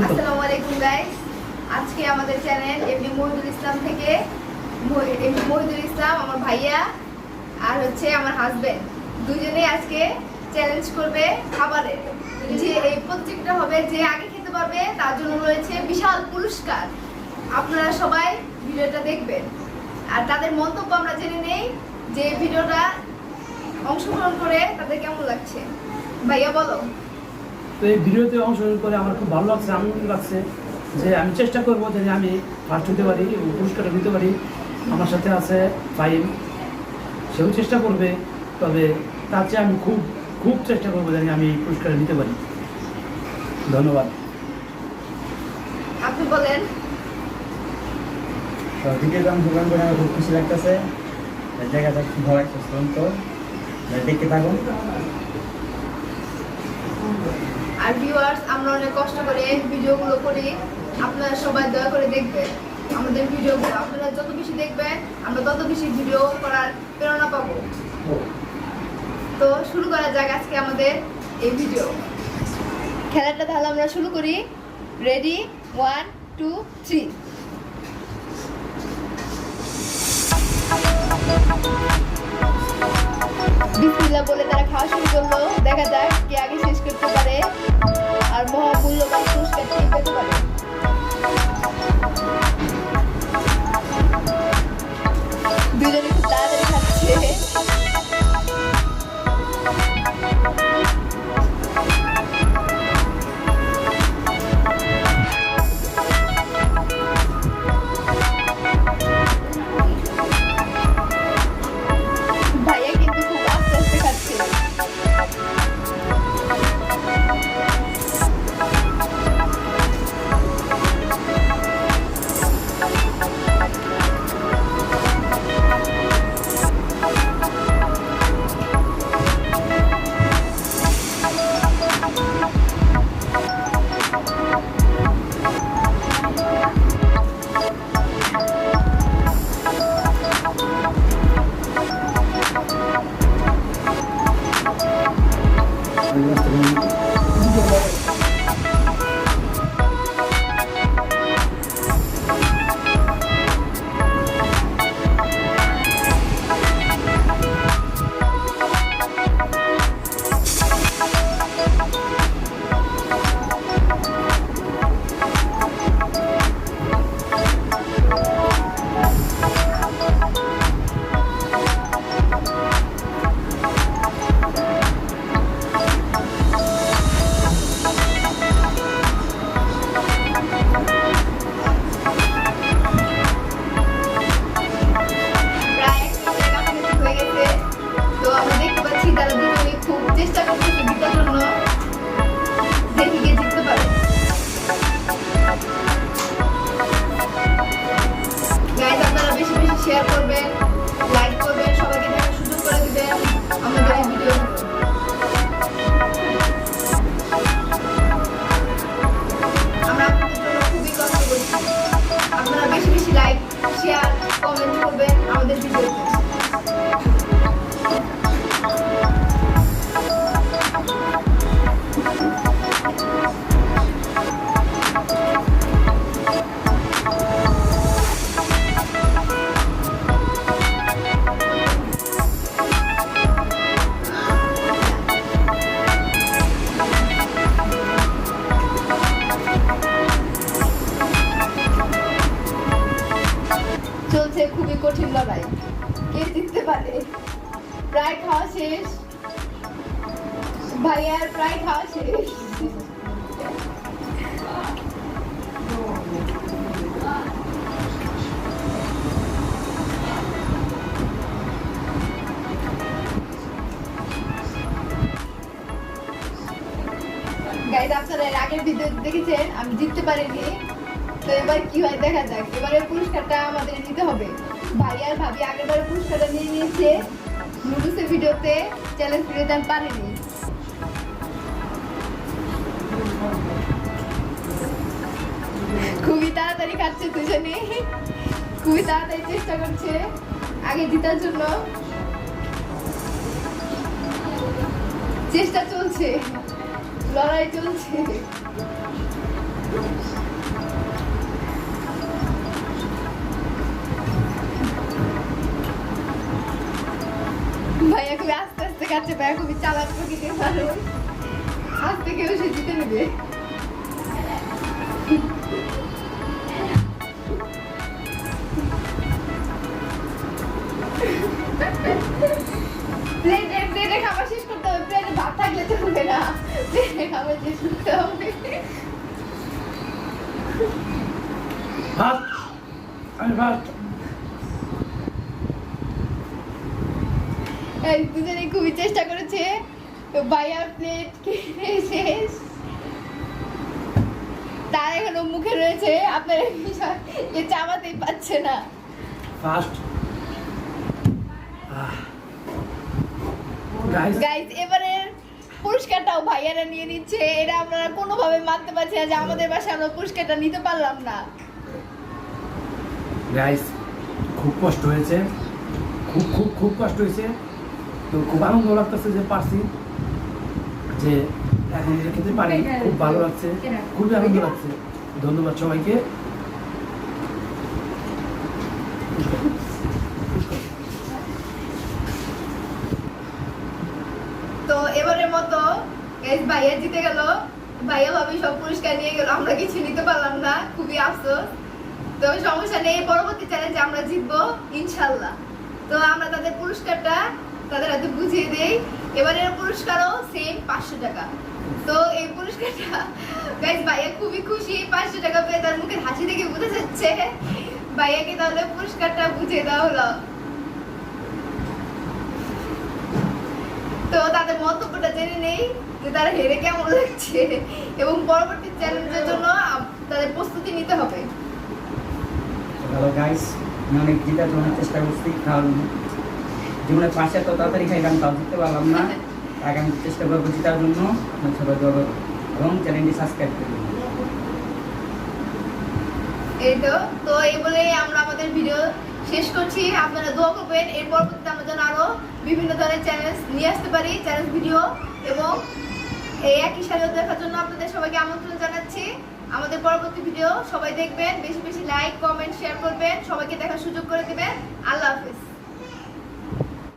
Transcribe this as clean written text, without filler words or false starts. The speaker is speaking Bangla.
আসসালামু আলাইকুম গাইস, আজকে আমাদের চ্যানেল এমডি মহিদুল ইসলাম থেকে এমডি মহিদুল ইসলাম আমার ভাইয়া আর হচ্ছে আমার হাজবেন্ড দুজনেই আজকে চ্যালেঞ্জ করবে খাবারের। যে এই প্রত্যেকটা হবে যে আগে খেতে পারবে তার জন্য রয়েছে বিশাল পুরস্কার। আপনারা সবাই ভিডিওটা দেখবেন আর তাদের মন্তব্য আমরা জেনে নেই যে ভিডিওটা অংশগ্রহণ করে তাদের কেমন লাগছে। ভাইয়া বলো। তো এই ভিডিওতে অংশগ্রহণ করে আমার খুব ভালো লাগছে, আনন্দ লাগছে যে আমি চেষ্টা করবো যে আমি ফার্স্ট হতে পারি এবং পুরস্কারটা নিতে পারি। আমার সাথে আছে ফাইম, সেও চেষ্টা করবে, তবে তার চেয়ে আমি খুব খুব চেষ্টা করবো যে আমি পুরস্কারটা নিতে পারি। ধন্যবাদ। আপনি বলেন। ভিডিওতে অংশগ্রহণ করে আমার খুব খুশি লাগতেছে। দেখা যাক কি হয় শেষ পর্যন্ত, দেখতে থাকুন। আর ভিউয়ার্স, আমরা অনেক কষ্ট করে ভিডিওগুলো করি, আপনারা সবাই দয়া করে দেখবেন আমাদের ভিডিওগুলো। আপনারা যত বেশি দেখবেন আমরা তত বেশি ভিডিও করার প্রেরণা পাবো। তো শুরু করা যাক আজকে আমাদের এই ভিডিও। খেলাটা তাহলে আমরা শুরু করি। রেডি, 1 2 3। বিসমিল্লাহ বলে তারা খাওয়া শুরু করলো। দেখা যাক কে আগে শেষ করতে পারে আর মহামূল্যবান পুরস্কার কে পেতে পারে। দুজনে খুব তাড়াতাড়ি খাচ্ছে। ভাইয়া কিন্তু খুব আস্তে আস্তে খাচ্ছে। শেয়ার করবেন, লাইক করবেন, সবাইকে দেখার সুযোগ করে দিবেন আমাদের এই ভিডিও। আমরা আপনাদের জন্য খুবই কষ্ট করছি। আপনারা বেশি বেশি লাইক, শেয়ার, কমেন্ট করবেন আমাদের ভিডিওতে। চলছে খুবই কঠিন লড়াই, কে জিততে পারে। প্রায় খাওয়া শেষ, ভাইয়ার প্রায় খাওয়া শেষ। গাইস, আপনারা এর আগের ভিডিও দেখেছেন আমি জিততে পারিনি। তো এবার কি হয় দেখা যাক। এবারে পুরস্কারটা আমাদের নিতে হবে। ভাই আর ভাবি আগেরবারে পুরস্কারটা নিয়ে নিয়েছে নুডলসের ভিডিওতে, চ্যালেঞ্জ ভিডিওতে আমি পারিনি। খুবই তাড়াতাড়ি খাচ্ছে দুজনে, খুবই তাড়াতাড়ি চেষ্টা করছে আগে জেতার জন্য। চেষ্টা চলছে, লড়াই চলছে। দেখাচ্ছে ভাইয়া খুবই চালাক প্রকৃতির মানুষ, আজ থেকে সে জিতে নেবে। প্লেটে খাবার শেষ করতে হবে, প্লেটে ভাত থাকলে চলবে না, প্লেটে খাবার শেষ করতে হবে। ভাত আমি ভাত এই দুজনে খুবই চেষ্টা করেছে, ভাইয়ার প্লেট খেয়ে শেষ, তার এখনো মুখে রয়েছে, আপনার এই বিষয় এ চাবাতেই পাচ্ছে না। ফার্স্ট গাইস গাইস এবারের পুরস্কারটাও ভাইয়ারা নিয়ে নিচ্ছে, এটা আমরা কোনোভাবে মানতে পারছি না যে আমাদের বাসায় আমরা পুরস্কারটা নিতে পারলাম না। গাইস খুব কষ্ট হয়েছে, খুব খুব খুব কষ্ট হয়েছে, তো খুব আনন্দ লাগতেছে যে পারছি, যে এখন যে খেতে পারি, খুব ভালো লাগছে, খুবই আনন্দ লাগছে। ধন্যবাদ সবাইকে। তো এবারের মতো গাইস ভাইয়া জিতে গেল, ভাইয়া ভাবি সব পুরস্কার নিয়ে গেল, আমরা কিছু নিতে পারলাম না, খুবই আফসোস। তো সমস্যা নেই, পরবর্তী চ্যালেঞ্জে আমরা জিতবো ইনশাল্লাহ। তো আমরা তাদের পুরস্কারটা তাদের হাতে বুঝিয়ে দেই। এবারের পুরস্কারও সেম 500 টাকা। তো এই পুরস্কারটা গাইস ভাইয়া খুবই খুশি, 500 টাকা পেয়ে তার মুখের হাসি দেখে বোঝা যাচ্ছে। ভাইয়াকে তাহলে পুরস্কারটা বুঝিয়ে দেওয়া হলো। তো তাদের মন্তব্যটা জেনে নেই যে তারা হেরে কেমন লাগছে, এবং পরবর্তী চ্যালেঞ্জের জন্য তাদের প্রস্তুতি নিতে হবে। হ্যালো গাইস, আমি অনেক জিতার জন্য চেষ্টা করছি, কারণ জীবনে পাশে তো তাড়াতাড়ি খাইলাম, তাও জিততে পারলাম না। আগে আমি চেষ্টা করবো জিতার জন্য, আপনার সবাই দোয়া করবেন এবং চ্যানেলটি সাবস্ক্রাইব করবেন। এই তো তো এই বলেই আমরা আমাদের ভিডিও শেষ করছি। আপনারা দোয়া করবেন এর পরবর্তীতে আমরা যেন আরো বিভিন্ন ধরনের চ্যালেঞ্জ নিয়ে আসতে পারি, চ্যালেঞ্জ ভিডিও, এবং এই একই সাথে দেখার জন্য আপনাদের সবাইকে আমন্ত্রণ জানাচ্ছি। আমাদের পরবর্তী ভিডিও সবাই দেখবেন, বেশি বেশি লাইক কমেন্ট শেয়ার করবেন, সবাইকে দেখার সুযোগ করে দিবেন। আল্লাহ হাফেজ।